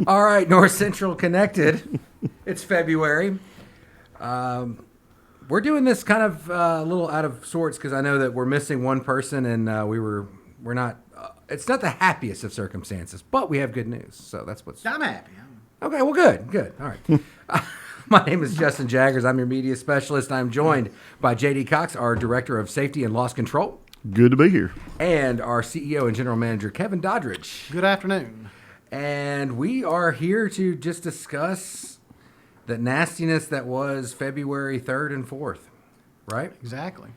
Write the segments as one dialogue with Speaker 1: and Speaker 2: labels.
Speaker 1: All right, North Central connected. It's February. We're doing this kind of a little out of sorts because I know that we're missing one person, and we're not. It's not the happiest of circumstances, but we have good news. So that's what's.
Speaker 2: I'm happy.
Speaker 1: Okay, well, good. All right. My name is Justin Jaggers. I'm your media specialist. I'm joined by J.D. Cox, our Director of Safety and Loss Control.
Speaker 3: Good to be here.
Speaker 1: And our CEO and General Manager, Kevin Doddridge.
Speaker 2: Good afternoon.
Speaker 1: And we are here to just discuss the nastiness that was February 3rd and 4th, right?
Speaker 2: Exactly.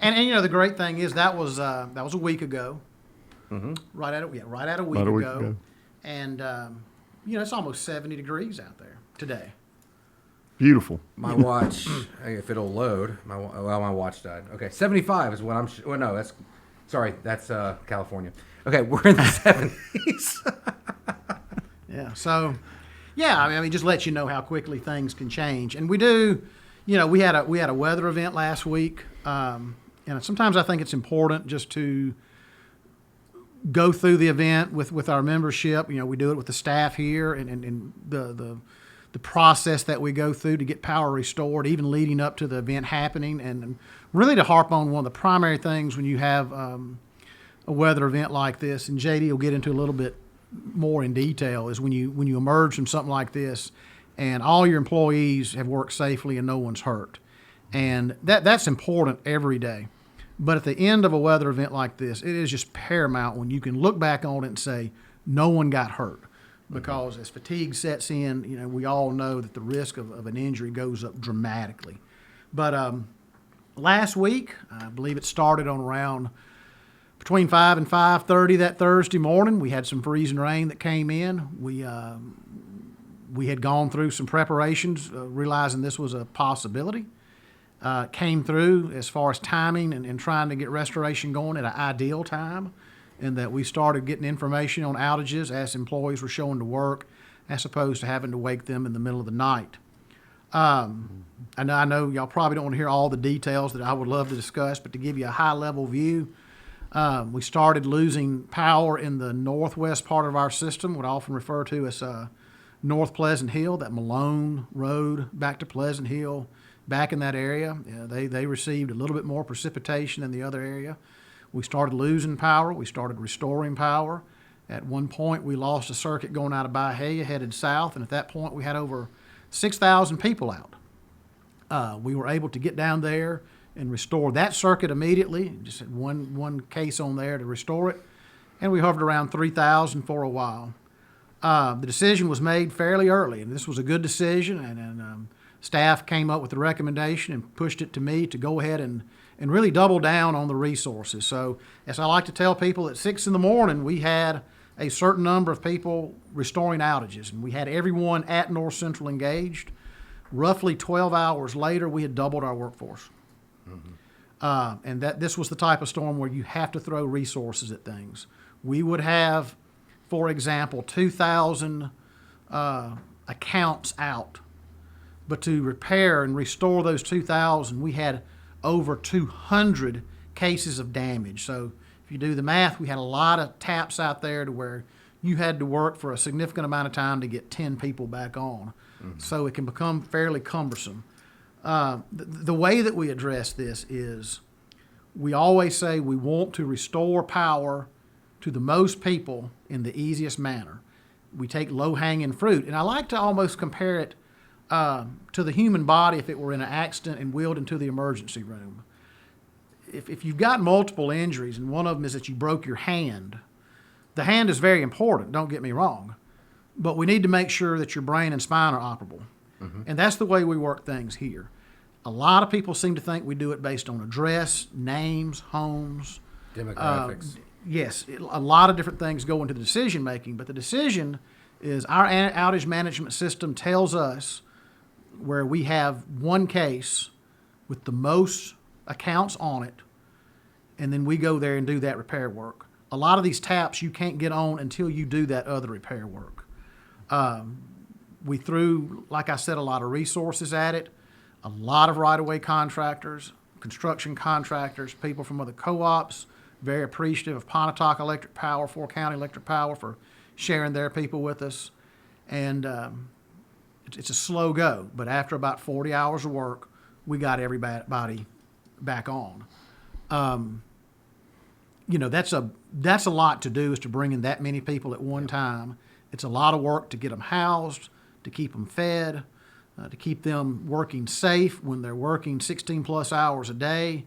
Speaker 2: And you know, the great thing is that was a week ago.
Speaker 1: Mm-hmm.
Speaker 2: Right at a week ago. And you know, it's almost 70 degrees out there today.
Speaker 3: Beautiful.
Speaker 1: My watch, if it'll load, my watch died. Okay, 75 is what I'm. Well, no, that's California. Okay, we're in the 70s.
Speaker 2: Yeah. So, yeah, I mean, just let you know how quickly things can change, and we do. You know, we had a weather event last week, and sometimes I think it's important just to go through the event with our membership. You know, we do it with the staff here, and the process that we go through to get power restored, even leading up to the event happening, and really to harp on one of the primary things when you have a weather event like this, and JD will get into a little bit more in detail, is when you emerge from something like this and all your employees have worked safely and no one's hurt. And that's important every day. But at the end of a weather event like this, it is just paramount when you can look back on it and say, no one got hurt. Because as fatigue sets in, you know, we all know that the risk of an injury goes up dramatically. But last week, I believe it started on around between 5 and 5:30 that Thursday morning. We had some freezing rain that came in. We had gone through some preparations, realizing this was a possibility. Came through as far as timing and trying to get restoration going at an ideal time, and that we started getting information on outages as employees were showing to work, as opposed to having to wake them in the middle of the night. I know y'all probably don't want to hear all the details that I would love to discuss, but to give you a high-level view, we started losing power in the northwest part of our system, what I often refer to as North Pleasant Hill, that Malone Road back to Pleasant Hill, back in that area. They received a little bit more precipitation than the other area. We started losing power. We started restoring power. At one point, we lost a circuit going out of Bahia, headed south, and at that point, we had over 6,000 people out. We were able to get down there and restore that circuit immediately. Just had one case on there to restore it, and we hovered around 3,000 for a while. The decision was made fairly early, and this was a good decision, and staff came up with the recommendation and pushed it to me to go ahead and really double down on the resources. So, as I like to tell people, at 6 in the morning, we had a certain number of people restoring outages, and we had everyone at North Central engaged. Roughly 12 hours later, we had doubled our workforce. Mm-hmm. And that this was the type of storm where you have to throw resources at things. We would have, for example, 2,000 accounts out. But to repair and restore those 2,000, we had over 200 cases of damage. So if you do the math, we had a lot of taps out there to where you had to work for a significant amount of time to get 10 people back on. Mm-hmm. So it can become fairly cumbersome. The way that we address this is we always say we want to restore power to the most people in the easiest manner. We take low-hanging fruit. And I like to almost compare it to the human body if it were in an accident and wheeled into the emergency room. If you've got multiple injuries and one of them is that you broke your hand, the hand is very important, don't get me wrong, but we need to make sure that your brain and spine are operable. Mm-hmm. And that's the way we work things here. A lot of people seem to think we do it based on address, names, homes.
Speaker 1: Demographics.
Speaker 2: Yes, a lot of different things go into the decision making, but the decision is our outage management system tells us where we have one case with the most accounts on it, and then we go there and do that repair work. A lot of these taps you can't get on until you do that other repair work. We threw, like I said, a lot of resources at it, a lot of right-of-way contractors, construction contractors, people from other co-ops, very appreciative of Pontotoc Electric Power, Fort County Electric Power for sharing their people with us. And it's a slow go, but after about 40 hours of work, we got everybody back on. That's a lot to do, is to bring in that many people at one time. It's a lot of work to get them housed, to keep them fed, to keep them working safe when they're working 16 plus hours a day.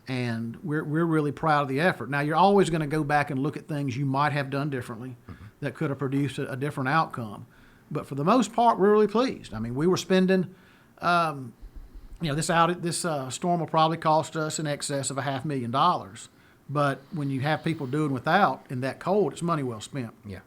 Speaker 2: And we're really proud of the effort. Now, you're always going to go back and look at things you might have done differently that could have produced a different outcome. But for the most part, we're really pleased. I mean, we were spending, this storm will probably cost us in excess of $500,000. But when you have people doing without in that cold, it's money well spent.
Speaker 1: Yeah.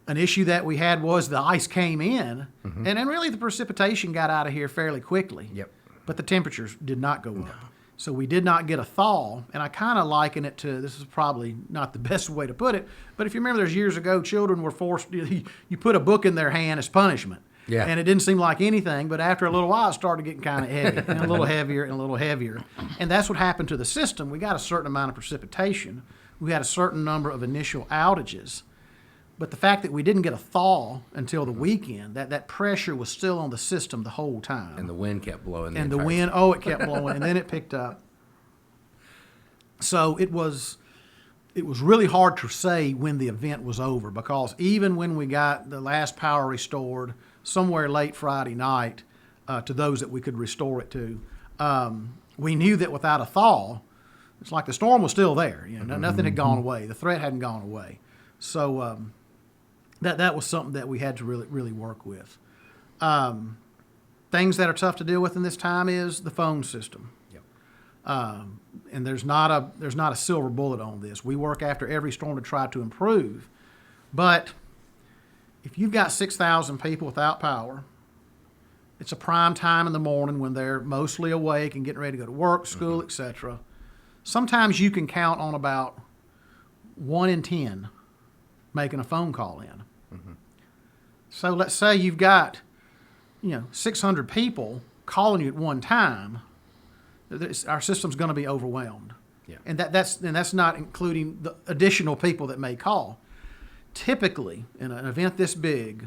Speaker 2: An issue that we had was the ice came in, and then really the precipitation got out of here fairly quickly.
Speaker 1: Yep.
Speaker 2: But the temperatures did not go up. So we did not get a thaw, and I kind of liken it to, this is probably not the best way to put it, but if you remember, there's years ago, children were forced, you put a book in their hand as punishment.
Speaker 1: Yeah.
Speaker 2: And it didn't seem like anything, but after a little while, it started getting kind of heavy, and a little heavier and a little heavier. And that's what happened to the system. We got a certain amount of precipitation. We had a certain number of initial outages. But the fact that we didn't get a thaw until the weekend, that pressure was still on the system the whole time.
Speaker 1: And the wind kept blowing.
Speaker 2: And the wind, it kept blowing, and then it picked up. So it was really hard to say when the event was over, because even when we got the last power restored somewhere late Friday night to those that we could restore it to, we knew that without a thaw, it's like the storm was still there. Nothing had gone away. The threat hadn't gone away. So that was something that we had to really work with. Things that are tough to deal with in this time is the phone system.
Speaker 1: Yep.
Speaker 2: And there's not a silver bullet on this. We work after every storm to try to improve. But if you've got 6,000 people without power, it's a prime time in the morning when they're mostly awake and getting ready to go to work, school, etc. Sometimes you can count on about 1 in 10 making a phone call in. So let's say you've got 600 people calling you at one time. Our system's going to be overwhelmed.
Speaker 1: Yeah.
Speaker 2: And that's not including the additional people that may call. Typically, in an event this big,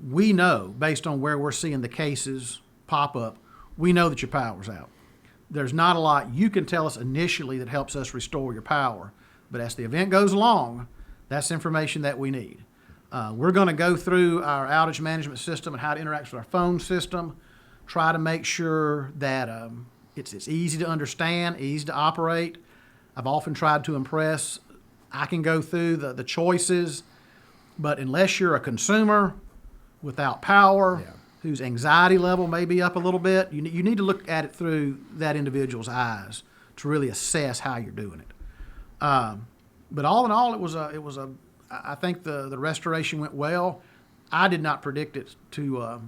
Speaker 2: we know, based on where we're seeing the cases pop up, we know that your power's out. There's not a lot you can tell us initially that helps us restore your power. But as the event goes along, that's information that we need. We're going to go through our outage management system and how it interacts with our phone system, try to make sure that it's easy to understand, easy to operate. I've often tried to impress. I can go through the choices, but unless you're a consumer without power, whose anxiety level may be up a little bit, you need to look at it through that individual's eyes to really assess how you're doing it. But all in all, I think the restoration went well. I did not predict it to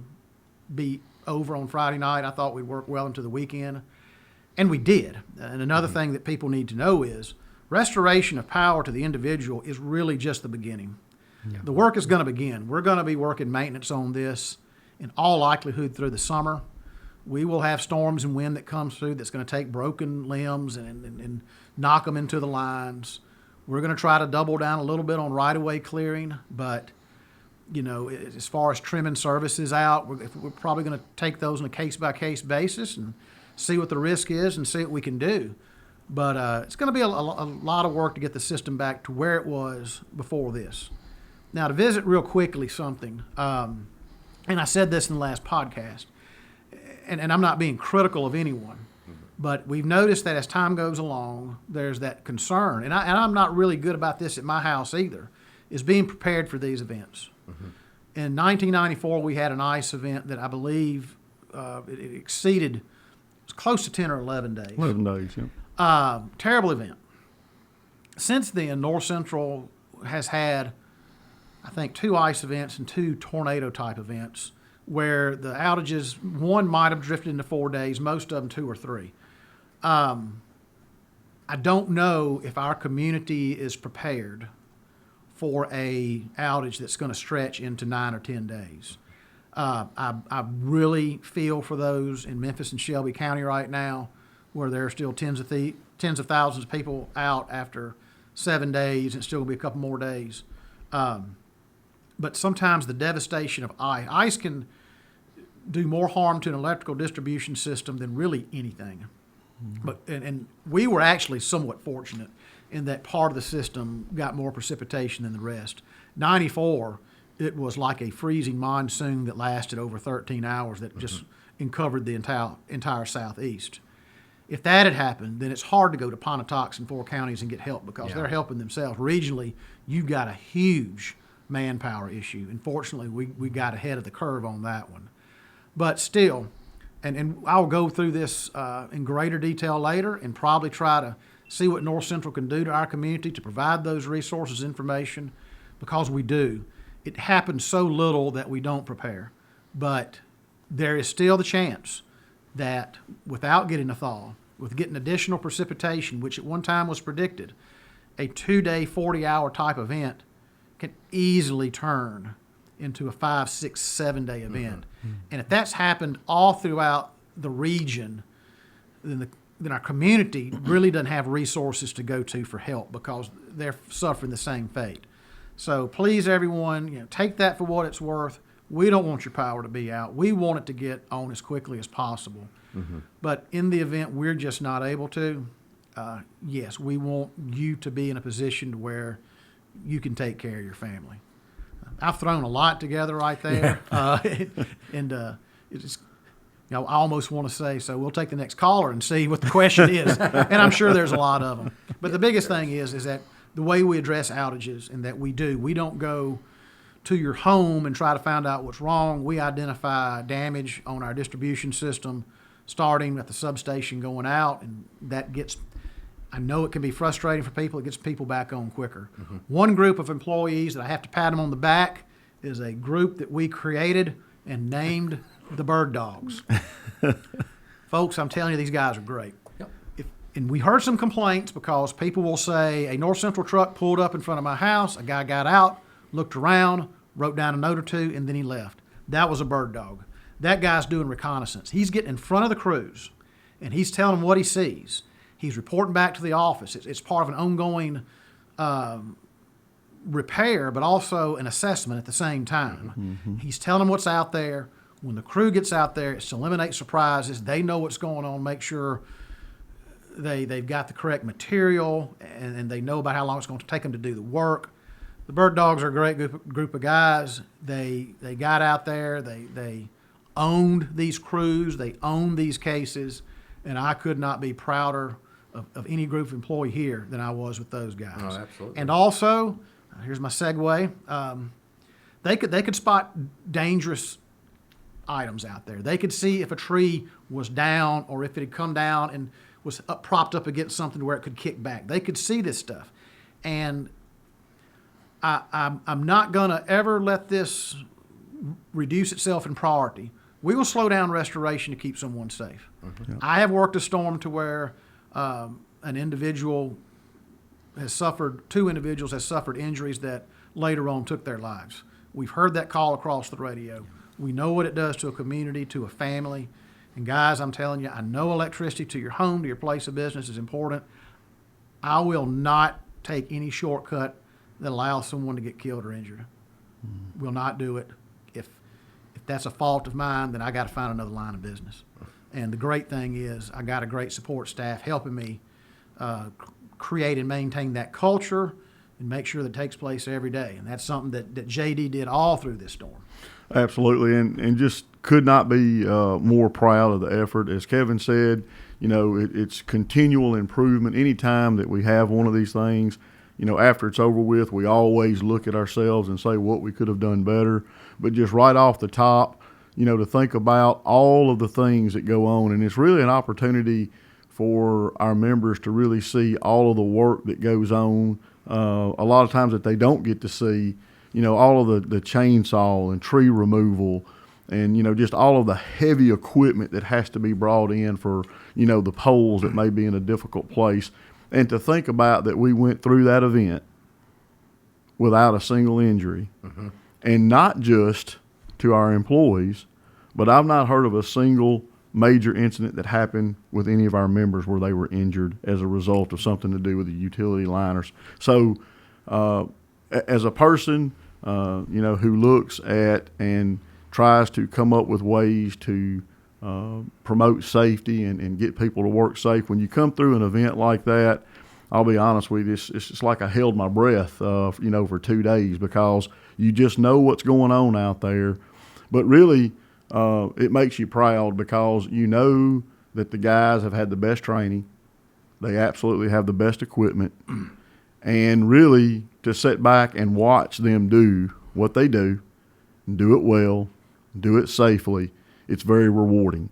Speaker 2: be over on Friday night. I thought we'd work well into the weekend, and we did. And another thing that people need to know is restoration of power to the individual is really just the beginning. Yeah. The work is going to begin. We're going to be working maintenance on this in all likelihood through the summer. We will have storms and wind that comes through that's going to take broken limbs and knock them into the lines. We're going to try to double down a little bit on right-of-way clearing, but as far as trimming services out, we're probably going to take those on a case-by-case basis and see what the risk is and see what we can do. But it's going to be a lot of work to get the system back to where it was before this. Now, to visit real quickly something, and I said this in the last podcast, and I'm not being critical of anyone, but we've noticed that as time goes along, there's that concern, and I'm not really good about this at my house either, is being prepared for these events. In 1994, we had an ice event that I believe it exceeded, it was close to 10 or 11 days.
Speaker 3: 11 days, yeah.
Speaker 2: Terrible event. Since then, Northcentral has had, I think, 2 ice events and 2 tornado-type events where the outages, one might have drifted into 4 days, most of them 2 or 3. I don't know if our community is prepared for a outage that's going to stretch into 9 or 10 days. I really feel for those in Memphis and Shelby County right now, where there are still tens of thousands of people out after 7 days. It's still going to be a couple more days. But sometimes the devastation of ice can do more harm to an electrical distribution system than really anything. But and we were actually somewhat fortunate in that part of the system got more precipitation than the rest. 94, it was like a freezing monsoon that lasted over 13 hours that just covered the entire southeast. If that had happened, then it's hard to go to Pontotoc and 4 counties and get help because they're helping themselves. Regionally, you've got a huge manpower issue. Unfortunately, we got ahead of the curve on that one. But still, and I'll go through this in greater detail later and probably try to see what North Central can do to our community to provide those resources, information, because we do. It happens so little that we don't prepare. But there is still the chance that without getting a thaw, with getting additional precipitation, which at one time was predicted, a 2-day, 40-hour type event can easily turn into a 5, 6, 7-day event. And if that's happened all throughout the region, then our community really doesn't have resources to go to for help because they're suffering the same fate. So please, everyone, take that for what it's worth. We don't want your power to be out. We want it to get on as quickly as possible. But in the event we're just not able to, yes, we want you to be in a position to where you can take care of your family. I've thrown a lot together right there, and it's, I almost want to say, so we'll take the next caller and see what the question is, and I'm sure there's a lot of them. But the biggest thing is that the way we address outages, and that we don't go to your home and try to find out what's wrong. We identify damage on our distribution system, starting at the substation going out, and that gets, I know it can be frustrating for people. It gets people back on quicker. One group of employees that I have to pat them on the back is a group that we created and named the Bird Dogs. Folks, I'm telling you, these guys are great. And we heard some complaints because people will say, a North Central truck pulled up in front of my house, a guy got out, looked around, wrote down a note or two, and then he left. That was a bird dog. That guy's doing reconnaissance. He's getting in front of the crews, and he's telling them what he sees. He's reporting back to the office. It's part of an ongoing repair, but also an assessment at the same time. He's telling them what's out there. When the crew gets out there, it's to eliminate surprises. They know what's going on, make sure they've got the correct material, and they know about how long it's going to take them to do the work. The Bird Dogs are a great group of guys. They got out there. They owned these crews. They owned these cases, and I could not be prouder of any group of employee here than I was with those guys.
Speaker 1: Oh, absolutely.
Speaker 2: And also, here's my segue. They could spot dangerous items out there. They could see if a tree was down or if it had come down and was propped up against something where it could kick back. They could see this stuff. And I'm not going to ever let this reduce itself in priority. We will slow down restoration to keep someone safe. Yeah. I have worked a storm to where an individual has suffered, 2 individuals has suffered injuries that later on took their lives. We've heard that call across the radio. We know what it does to a community, to a family. And guys, I'm telling you, I know electricity to your home, to your place of business is important. I will not take any shortcut that allows someone to get killed or injured. Will not do it. If that's a fault of mine, then I got to find another line of business. And the great thing is I got a great support staff helping me create and maintain that culture and make sure that it takes place every day. And that's something that JD did all through this storm.
Speaker 3: Absolutely, and just could not be more proud of the effort. As Kevin said, it's continual improvement. Anytime that we have one of these things, after it's over with, we always look at ourselves and say what we could have done better. But just right off the top, to think about all of the things that go on, and it's really an opportunity for our members to really see all of the work that goes on. A lot of times that they don't get to see, all of the chainsaw and tree removal and, just all of the heavy equipment that has to be brought in for, the poles that may be in a difficult place. And to think about that we went through that event without a single injury, and not just to our employees, but I've not heard of a single major incident that happened with any of our members where they were injured as a result of something to do with the utility liners. So, as a person, who looks at and tries to come up with ways to promote safety and get people to work safe, when you come through an event like that, I'll be honest with you, it's like I held my breath, for 2 days, because you just know what's going on out there. But really, it makes you proud because you know that the guys have had the best training. They absolutely have the best equipment. And really, to sit back and watch them do what they do it well, do it safely, it's very rewarding.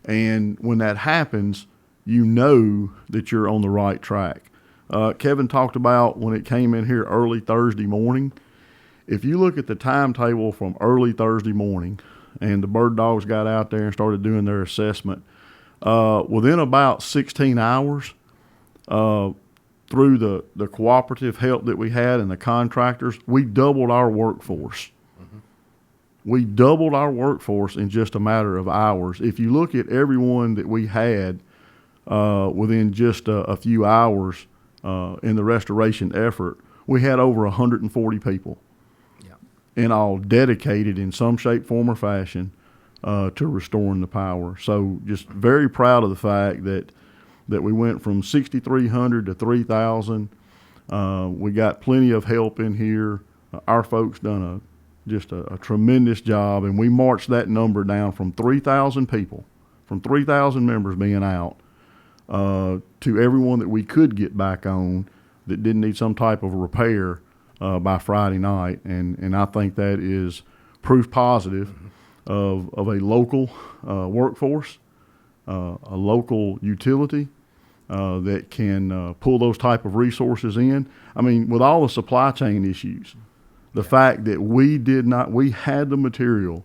Speaker 3: And when that happens, you know that you're on the right track. Kevin talked about when it came in here early Thursday morning. If you look at the timetable from early Thursday morning and the bird dogs got out there and started doing their assessment, within about 16 hours, through the cooperative help that we had and the contractors, we doubled our workforce. Mm-hmm. We doubled our workforce in just a matter of hours. If you look at everyone that we had within just a few hours in the restoration effort, we had over 140 people. Yeah. And all dedicated in some shape, form, or fashion to restoring the power. So just very proud of the fact that we went from 6,300 to 3,000. We got plenty of help in here. Our folks done just a tremendous job, and we marched that number down from 3,000 people, from 3,000 members being out, to everyone that we could get back on that didn't need some type of repair by Friday night. And I think that is proof positive of a local workforce, a local utility that can pull those type of resources in. I mean, with all the supply chain issues, the fact that we had the material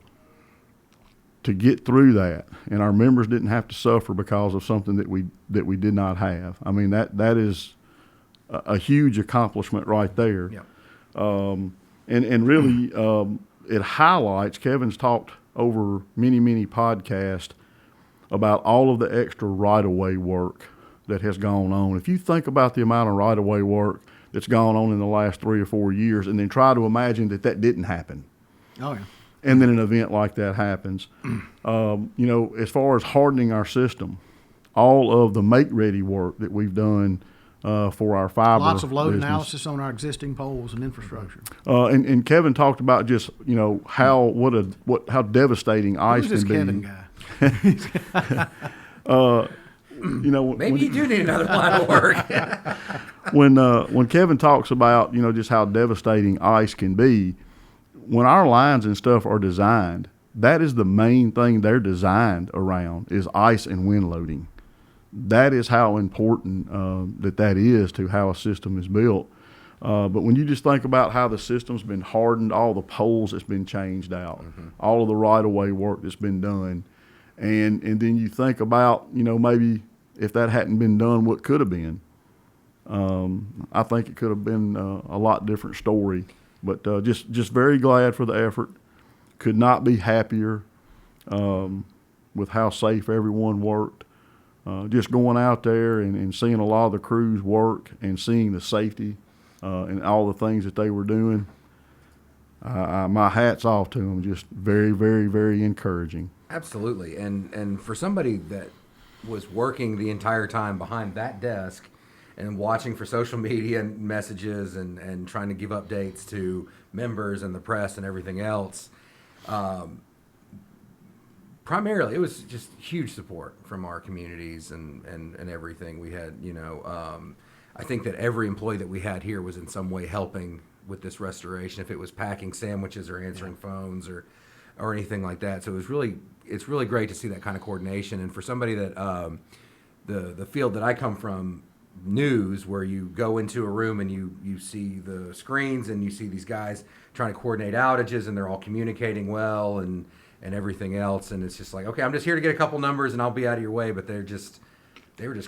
Speaker 3: to get through that, and our members didn't have to suffer because of something that we did not have. I mean, that is a huge accomplishment right there. Yeah. And really, it highlights, Kevin's talked over many podcasts about all of the extra right-of-way work that has gone on. If you think about the amount of right-of-way work that's gone on in the last 3 or 4 years, and then try to imagine that didn't happen. Oh, yeah. And then an event like that happens. As far as hardening our system, all of the make-ready work that we've done for our fiber
Speaker 2: lots of load
Speaker 3: business.
Speaker 2: Analysis on our existing poles and infrastructure.
Speaker 3: And Kevin talked about just how devastating ice
Speaker 2: Who's
Speaker 3: can
Speaker 2: this
Speaker 3: be.
Speaker 2: Kevin guy?
Speaker 1: Maybe you do need another line of work.
Speaker 3: when Kevin talks about just how devastating ice can be, when our lines and stuff are designed, that is the main thing they're designed around is ice and wind loading. That is how important that is to how a system is built. But when you just think about how the system's been hardened, all the poles that's been changed out, all of the right-of-way work that's been done, and then you think about, maybe if that hadn't been done, what could have been. I think it could have been a lot different story. But just very glad for the effort. Could not be happier with how safe everyone worked. Just going out there and seeing a lot of the crews work and seeing the safety and all the things that they were doing, my hat's off to them. Just very, very, very encouraging.
Speaker 1: Absolutely. And for somebody that was working the entire time behind that desk and watching for social media and messages and trying to give updates to members and the press and everything else, primarily it was just huge support from our communities and everything. We had, I think that every employee that we had here was in some way helping with this restoration, if it was packing sandwiches or answering phones or anything like that. So it's really great to see that kind of coordination. And for somebody that the field that I come from, news, where you go into a room and you see the screens and you see these guys trying to coordinate outages and they're all communicating well and everything else, and it's just like, okay, I'm just here to get a couple numbers and I'll be out of your way, but they were just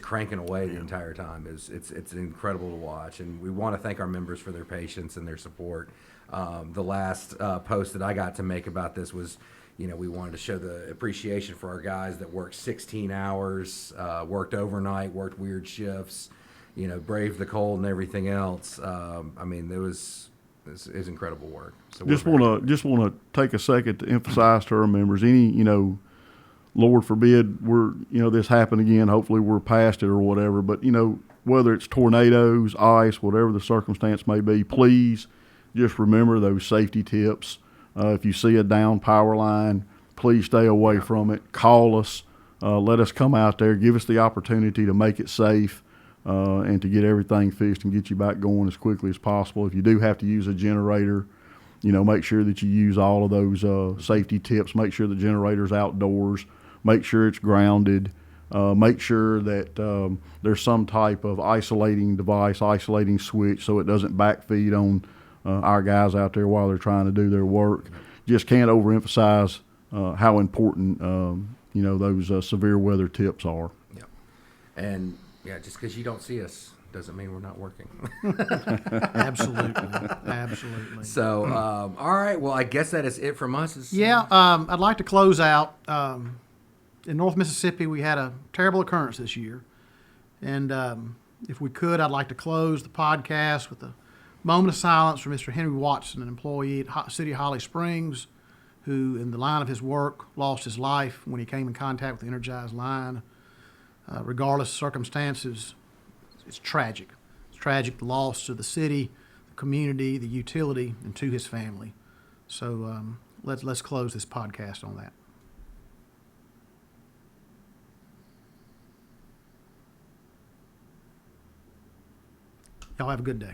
Speaker 1: cranking away the entire time. It's incredible to watch, and we want to thank our members for their patience and their support. The last post that I got to make about this was, we wanted to show the appreciation for our guys that worked 16 hours, worked overnight, worked weird shifts, braved the cold and everything else. I mean, it's incredible work. So
Speaker 3: Just want to take a second to emphasize to our members, Lord forbid this happen again. Hopefully we're past it or whatever. But whether it's tornadoes, ice, whatever the circumstance may be, please just remember those safety tips. If you see a down power line, please stay away from it. Call us. Let us come out there. Give us the opportunity to make it safe and to get everything fixed and get you back going as quickly as possible. If you do have to use a generator, make sure that you use all of those safety tips. Make sure the generator's outdoors. Make sure it's grounded. Make sure that there's some type of isolating device, isolating switch, so it doesn't backfeed on our guys out there while they're trying to do their work. Just can't overemphasize how important those severe weather tips are.
Speaker 1: Yeah, and just because you don't see us doesn't mean we're not working.
Speaker 2: Absolutely.
Speaker 1: So, all right. Well, I guess that is it from us.
Speaker 2: I'd like to close out. In North Mississippi, we had a terrible occurrence this year. And if we could, I'd like to close the podcast with a moment of silence for Mr. Henry Watson, an employee at City of Holly Springs, who, in the line of his work, lost his life when he came in contact with the energized line. Regardless of circumstances, it's tragic. It's tragic, the loss to the city, the community, the utility, and to his family. So let's close this podcast on that. Y'all have a good day.